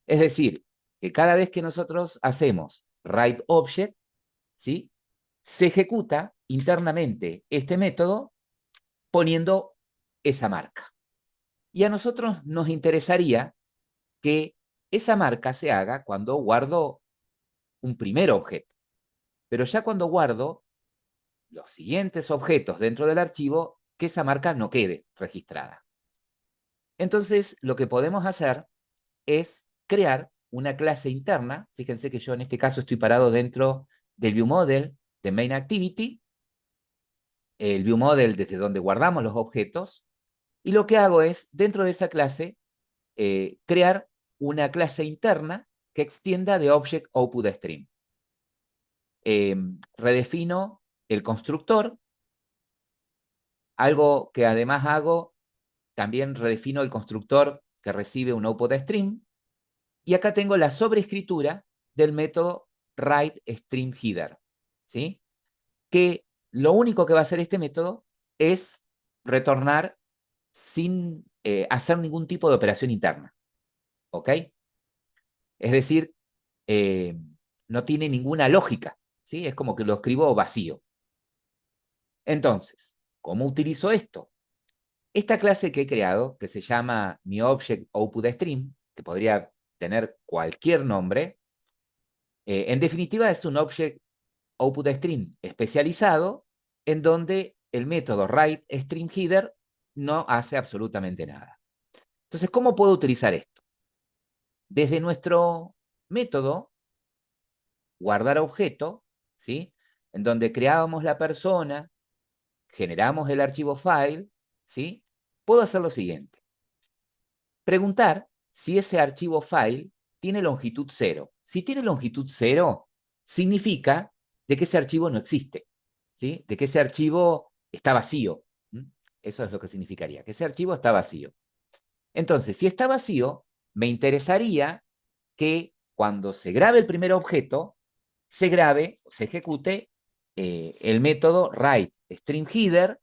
Es decir, que cada vez que nosotros hacemos writeObject, ¿sí? Se ejecuta internamente este método poniendo esa marca. Y a nosotros nos interesaría que esa marca se haga cuando guardo un primer objeto. Pero ya cuando guardo los siguientes objetos dentro del archivo, que esa marca no quede registrada. Entonces, lo que podemos hacer es crear una clase interna. Fíjense que yo en este caso estoy parado dentro del ViewModel de MainActivity, el ViewModel desde donde guardamos los objetos, y lo que hago es, dentro de esa clase, crear una clase interna que extienda de Object Output Stream. Redefino el constructor. Algo que además hago, también redefino el constructor que recibe un output stream. Y acá tengo la sobreescritura del método writeStreamHeader, ¿sí? Que lo único que va a hacer este método es retornar sin hacer ningún tipo de operación interna, ¿ok? Es decir, no tiene ninguna lógica, ¿sí? Es como que lo escribo vacío. Entonces, ¿cómo utilizo esto? Esta clase que he creado, que se llama mi object output stream, que podría tener cualquier nombre, en definitiva es un object output stream especializado en donde el método writeStreamHeader no hace absolutamente nada. Entonces, ¿cómo puedo utilizar esto? Desde nuestro método guardar objeto, ¿sí? En donde creábamos la persona, generamos el archivo file, ¿sí? Puedo hacer lo siguiente. Preguntar si ese archivo file tiene longitud 0. Si tiene longitud 0, significa de que ese archivo no existe, ¿sí? De que ese archivo está vacío. Eso es lo que significaría, que ese archivo está vacío. Entonces, si está vacío, me interesaría que cuando se grabe el primer objeto, se grabe, se ejecute el método writeStreamHeader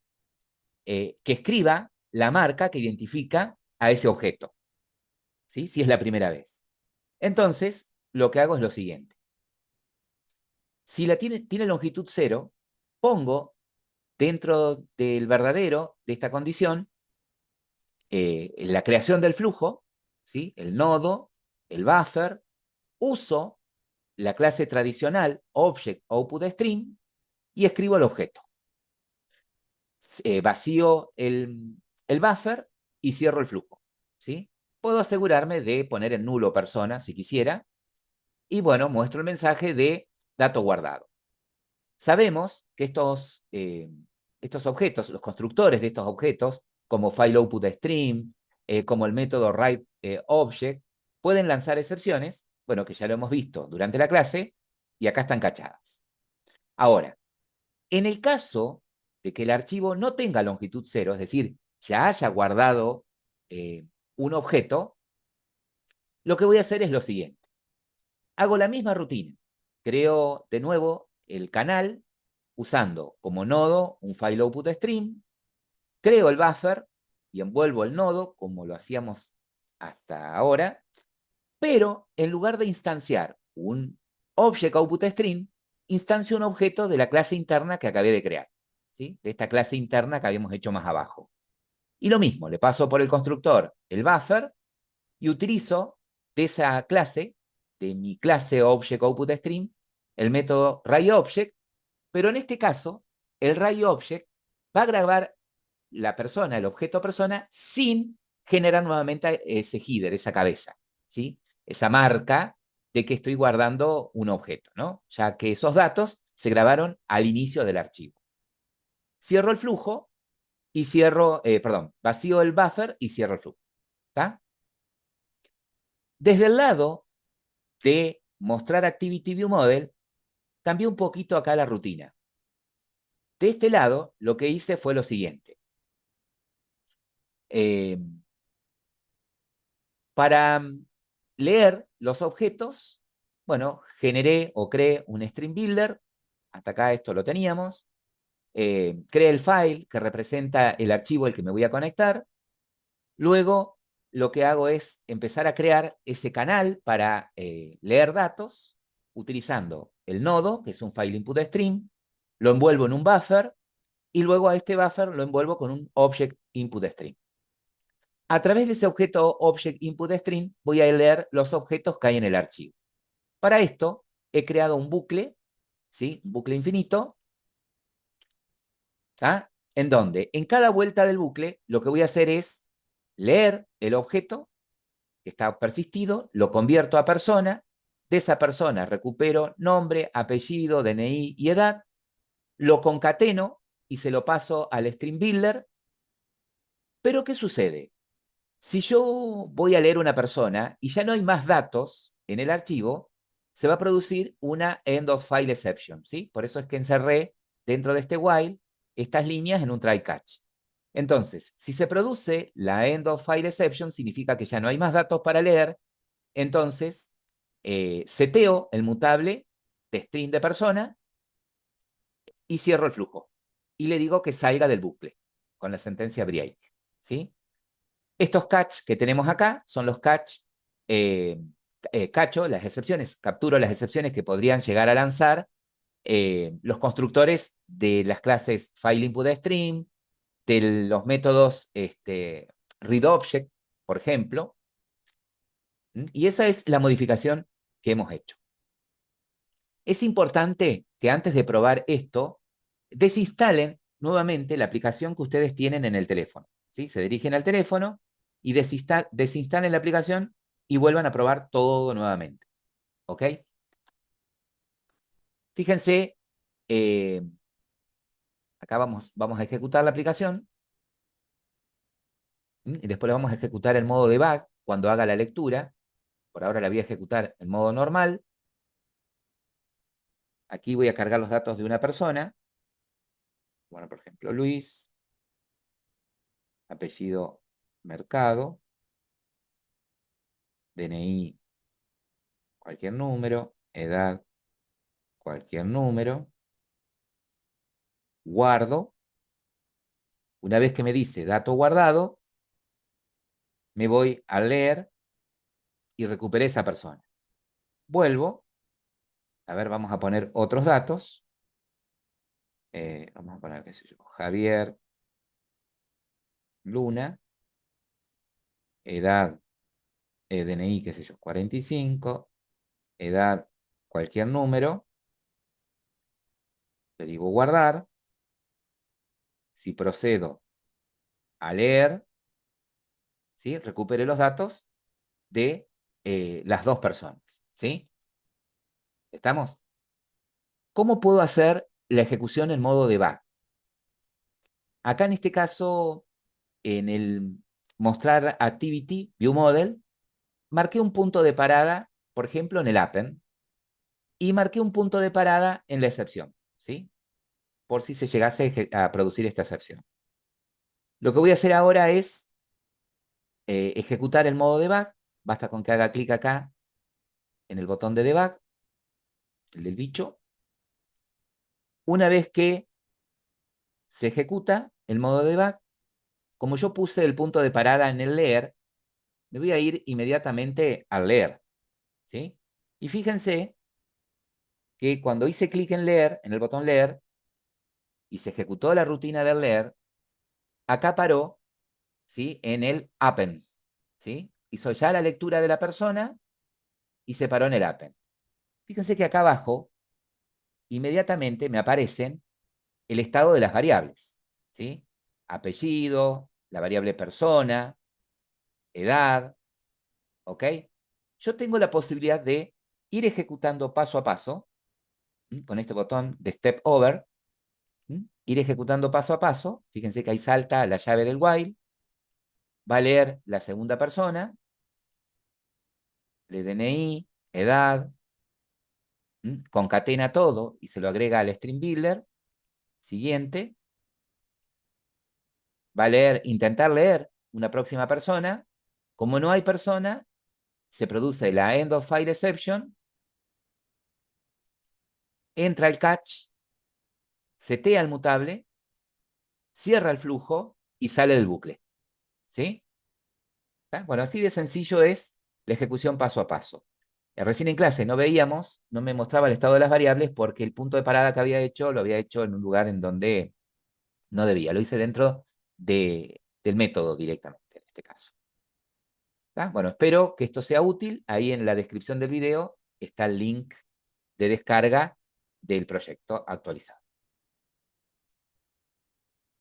que escriba la marca que identifica a ese objeto, ¿sí? Si es la primera vez. Entonces, lo que hago es lo siguiente. Si tiene longitud 0, pongo dentro del verdadero de esta condición la creación del flujo, ¿sí? El nodo, el buffer, uso la clase tradicional object_output_stream y escribo el objeto. Vacío el buffer y cierro el flujo, ¿sí? Puedo asegurarme de poner en nulo persona si quisiera y bueno, muestro el mensaje de dato guardado. Sabemos que estos objetos, los constructores de estos objetos, como fileOutputStream, como el método writeObject, pueden lanzar excepciones, bueno, que ya lo hemos visto durante la clase, y acá están cachadas. Ahora, en el caso de que el archivo no tenga longitud 0, es decir, ya haya guardado un objeto, lo que voy a hacer es lo siguiente. Hago la misma rutina. Creo de nuevo el canal usando como nodo un fileOutputStream, creo el buffer y envuelvo el nodo como lo hacíamos hasta ahora, pero en lugar de instanciar un object_output_stream, instancio un objeto de la clase interna que acabé de crear, ¿sí? De esta clase interna que habíamos hecho más abajo. Y lo mismo, le paso por el constructor el buffer y utilizo de esa clase, de mi clase object_output_stream, el método writeObject, pero en este caso, el writeObject va a grabar la persona, el objeto persona, sin generar nuevamente ese header, esa cabeza, ¿sí? Esa marca de que estoy guardando un objeto, ¿no? Ya que esos datos se grabaron al inicio del archivo. Cierro el flujo y vacío el buffer y cierro el flujo, ¿está? Desde el lado de mostrar Activity View Model, cambié un poquito acá la rutina. De este lado, lo que hice fue lo siguiente. Para leer los objetos, bueno, generé o creé un Stream Builder. Hasta acá esto lo teníamos. Creé el file que representa el archivo al que me voy a conectar. Luego, lo que hago es empezar a crear ese canal para leer datos utilizando el nodo, que es un file input stream, lo envuelvo en un buffer y luego a este buffer lo envuelvo con un object input stream. A través de ese objeto object input stream voy a leer los objetos que hay en el archivo. Para esto he creado un bucle, ¿sí? Un bucle infinito, ¿tá? En donde en cada vuelta del bucle lo que voy a hacer es leer el objeto que está persistido, lo convierto a persona, de esa persona recupero nombre, apellido, DNI y edad, lo concateno y se lo paso al Stream Builder. Pero ¿qué sucede? Si yo voy a leer una persona y ya no hay más datos en el archivo, se va a producir una end of file exception, ¿sí? Por eso es que encerré dentro de este while estas líneas en un try catch. Entonces, si se produce la end of file exception, significa que ya no hay más datos para leer, entonces seteo el mutable de string de persona y cierro el flujo. Y le digo que salga del bucle con la sentencia break, ¿sí? Estos catch que tenemos acá son los catch, cacho, las excepciones, capturo las excepciones que podrían llegar a lanzar los constructores de las clases fileInputStream, de los métodos readObject, por ejemplo. Y esa es la modificación que hemos hecho. Es importante que antes de probar esto, desinstalen nuevamente la aplicación que ustedes tienen en el teléfono. ¿Sí? Se dirigen al teléfono y desinstalen la aplicación y vuelvan a probar todo nuevamente. ¿Ok? Fíjense, acá vamos a ejecutar la aplicación. Y después le vamos a ejecutar el modo debug cuando haga la lectura. Por ahora la voy a ejecutar en modo normal. Aquí voy a cargar los datos de una persona. Bueno, por ejemplo, Luis. Apellido Mercado. DNI, cualquier número. Edad, cualquier número. Guardo. Una vez que me dice dato guardado, me voy a leer y recuperé esa persona. Vuelvo. A ver, vamos a poner otros datos. Vamos a poner, qué sé yo, Javier Luna. Edad, DNI, qué sé yo, 45. Edad, cualquier número. Le digo guardar. Si procedo a leer, ¿sí? Recupere los datos de las dos personas. ¿Sí? ¿Estamos? ¿Cómo puedo hacer la ejecución en modo debug? Acá en este caso, en el mostrar Activity View Model, marqué un punto de parada, por ejemplo, en el append, y marqué un punto de parada en la excepción, ¿sí? Por si se llegase a producir esta excepción. Lo que voy a hacer ahora es ejecutar el modo debug. Basta con que haga clic acá en el botón de debug, el del bicho. Una vez que se ejecuta el modo debug, como yo puse el punto de parada en el leer, me voy a ir inmediatamente al leer, ¿sí? Y fíjense que cuando hice clic en leer, en el botón leer, y se ejecutó la rutina del leer, acá paró, ¿sí? En el append, ¿sí? Hizo ya la lectura de la persona y se paró en el append. Fíjense que acá abajo, inmediatamente me aparecen el estado de las variables, ¿sí? Apellido, la variable persona, edad, ¿ok? Yo tengo la posibilidad de ir ejecutando paso a paso, con este botón de Step Over, ir ejecutando paso a paso. Fíjense que ahí salta la llave del while, va a leer la segunda persona, el DNI, edad, concatena todo y se lo agrega al Stream Builder. Siguiente. Va a leer, intentar leer una próxima persona. Como no hay persona, se produce la End of File Exception, entra el catch, setea el mutable, cierra el flujo y sale del bucle. ¿Sí? Bueno, así de sencillo es la ejecución paso a paso. Recién en clase no veíamos, no me mostraba el estado de las variables porque el punto de parada que había hecho lo había hecho en un lugar en donde no debía. Lo hice dentro del método directamente, en este caso. Bueno, espero que esto sea útil. Ahí en la descripción del video está el link de descarga del proyecto actualizado.